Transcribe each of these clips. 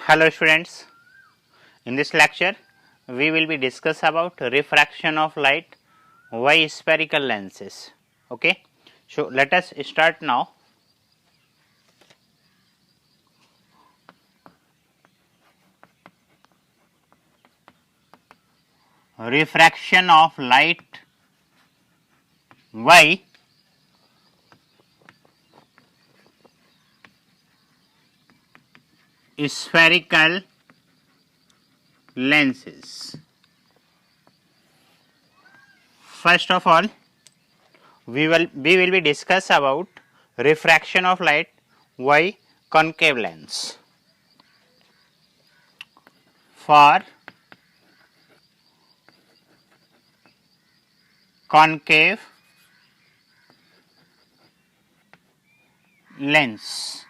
Hello students, in this lecture we will be discuss about refraction of light by spherical lenses. Okay, so let us start now. Refraction of light by spherical lenses. First of all, we will be discuss about refraction of light by concave lens. For concave lens,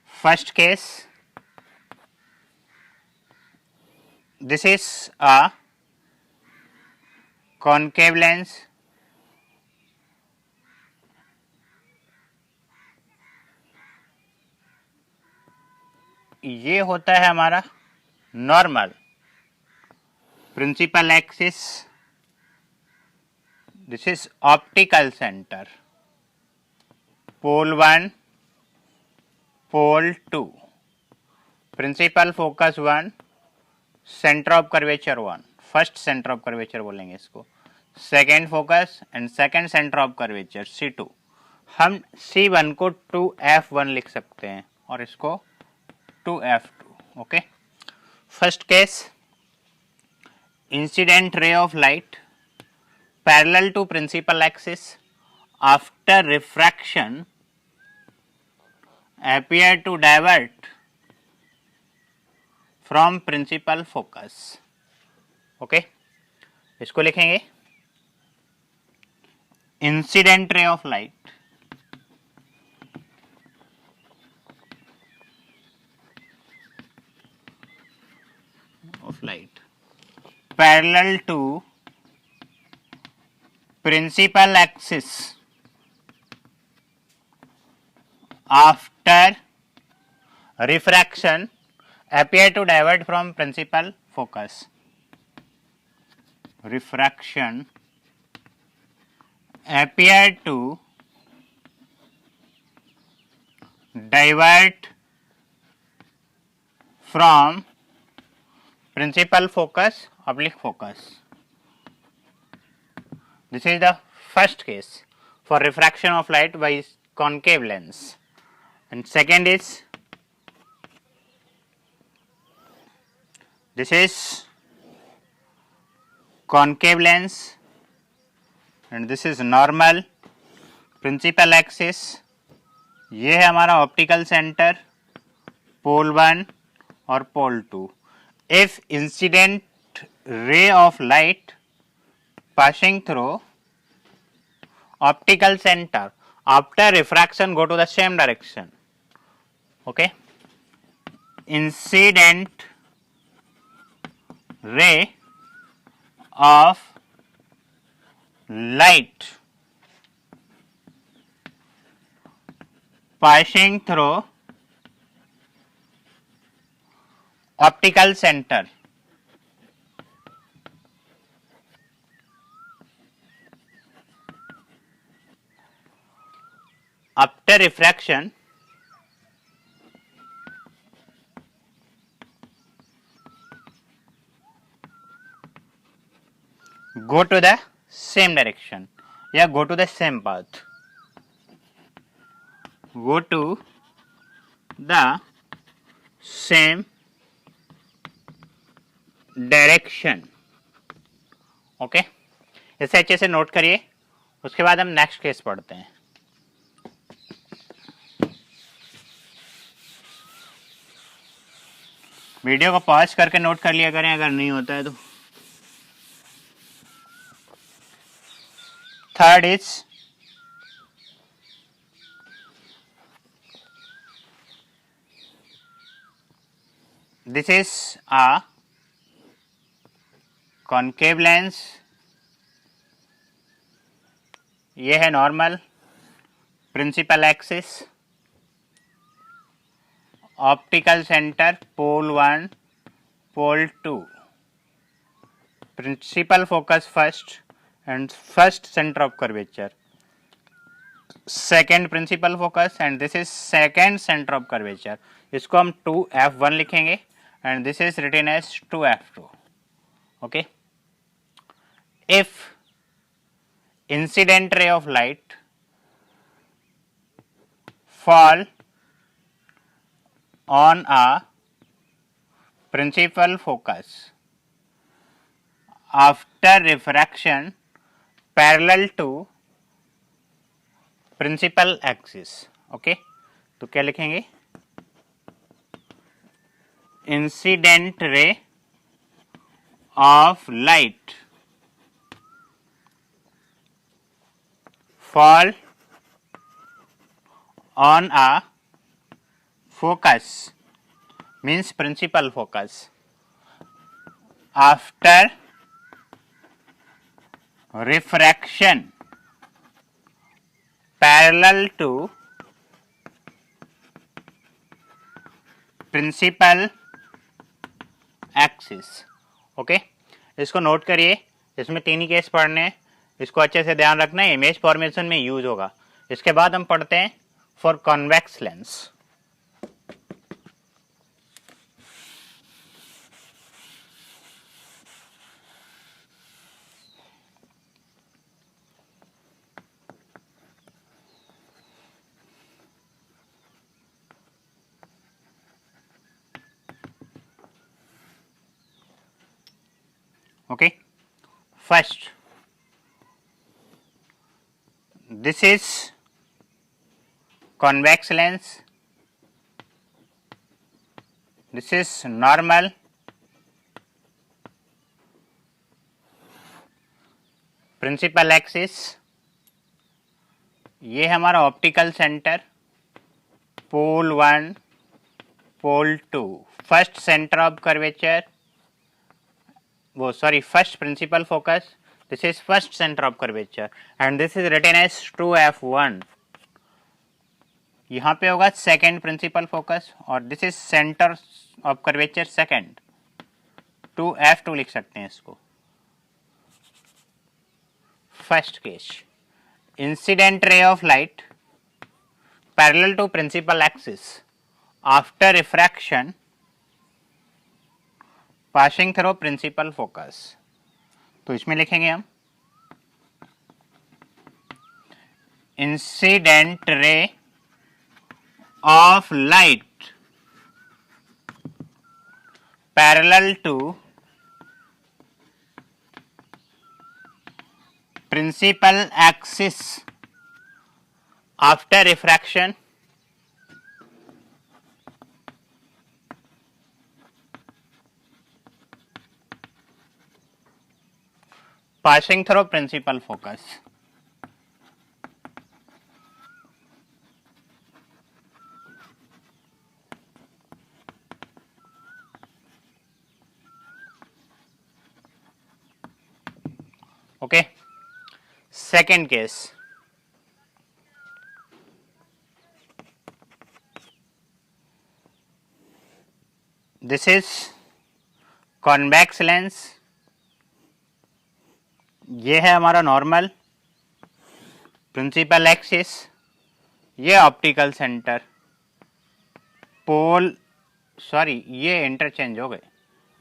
first case, this is a concave lens ये होता है हमारा normal principal axis, this is optical centre, pole 1 pole 2, principal focus 1, centre of curvature 1, first centre of curvature बोलेंगे इसको, second focus and second centre of curvature C2. हम C1 को 2F1 लिख सकते हैं और इसको 2F2. Okay, first case, incident ray of light parallel to principal axis after refraction appear to divert from principal focus. Okay, इसको लिखेंगे incident ray of light parallel to principal axis after refraction appear to divert from principal focus. Refraction appear to divert from principal focus oblique focus. This is the first case for refraction of light by concave lens. And second is, this is concave lens and this is normal principal axis. ये है हमारा optical centre, pole 1 और पोल 2. If incident ray of light passing through optical center after refraction go to the same direction. Okay, incident ray of light passing through optical center after refraction go to the same direction या go to the same path, go to the same direction. Okay, इसे अच्छे से note करिए. उसके बाद हम next case पढ़ते हैं. वीडियो को पॉज करके नोट कर लिया करें अगर नहीं होता है तो. Third is, this is a concave lens, ये है normal principal axis optical center pole 1 pole 2, principal focus first and first center of curvature, second principal focus and this is second center of curvature. इसको हम 2f1 लिखेंगे and this is written as 2f2. okay, if incident ray of light fall on a principal focus after refraction parallel to principal axis. Okay, तो क्या लिखेंगे? Incident ray of light fall on a focus means principal focus after refraction parallel to principal axis. Okay, इसको note करिए, इसमें 3 ही case पढ़ने हैं, इसको अच्छे से ध्यान रखना है, इमेज फॉर्मेशन में यूज होगा. इसके बाद हम पढ़ते हैं for convex lens. okay, first this is convex lens, this is normal, principal axis, ये हमारा optical centre, pole 1 pole 2, first centre of curvature, वो sorry first principal focus, this is first center of curvature and this is written as 2f1. यहाँ पे होगा second principal focus और this is center of curvature second, 2f2 लिख सकते हैं इसको. First case, incident ray of light parallel to principal axis after refraction passing through principal focus. तो इसमें लिखेंगे हम incident ray of light parallel to principal axis after refraction passing through principal focus. Okay, second case, this is convex lens, ये है हमारा normal, principal axis, ये optical centre, पोल sorry ये interchange हो गए,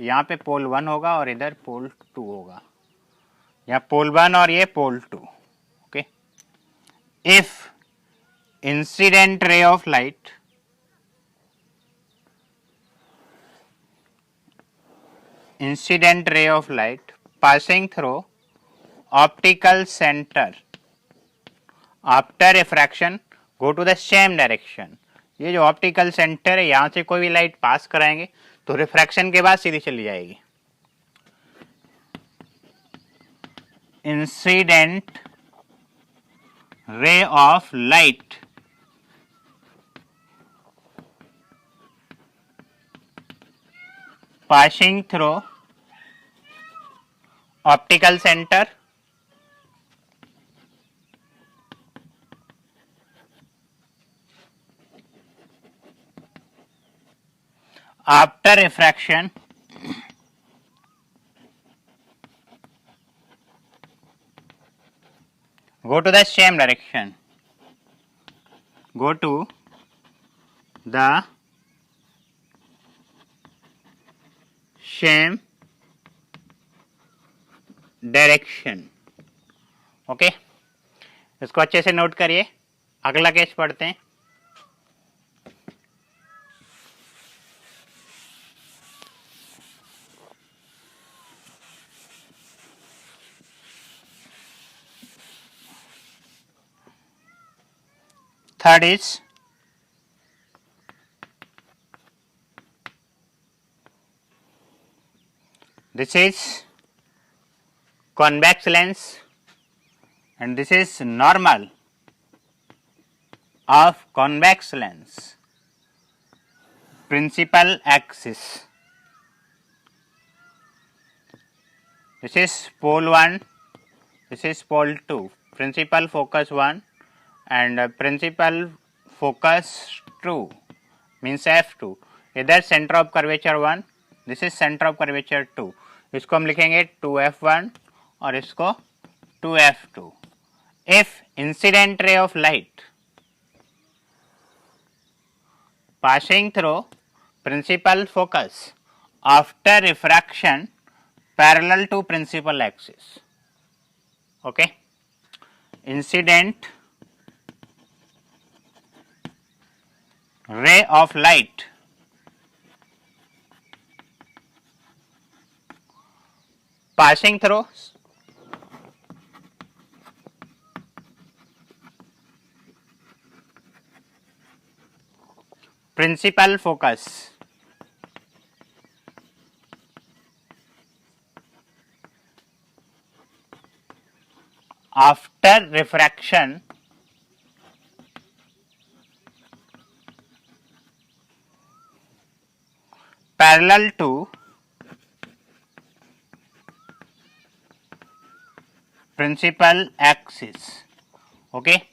यहाँ पे पोल 1 होगा और इधर पोल 2 होगा, यहाँ पोल 1 और ये पोल 2. Okay, if incident ray of light passing through optical center after refraction go to the same direction. ये जो ऑप्टिकल सेंटर है यहाँ से कोई भी लाइट पास कराएंगे तो रिफ्रैक्शन के बाद सीधी चली जाएगी. Incident ray of light passing through optical centre after refraction go to the same direction, go to the same direction. Okay, इसको अच्छे से नोट करिए. अगला केस पढ़ते हैं. Third is this is convex lens and this is normal of convex lens, principal axis. This is pole 1, this is pole 2, principal focus 1 and principal focus 2 means F2. इधर center of curvature 1, this is center of curvature 2. इसको हम लिखेंगे 2f1 और इसको 2f2. If incident ray of light passing through principal focus after refraction parallel to principal axis, okay, incident ray of light passing through principal focus after refraction parallel to principal axis. Okay,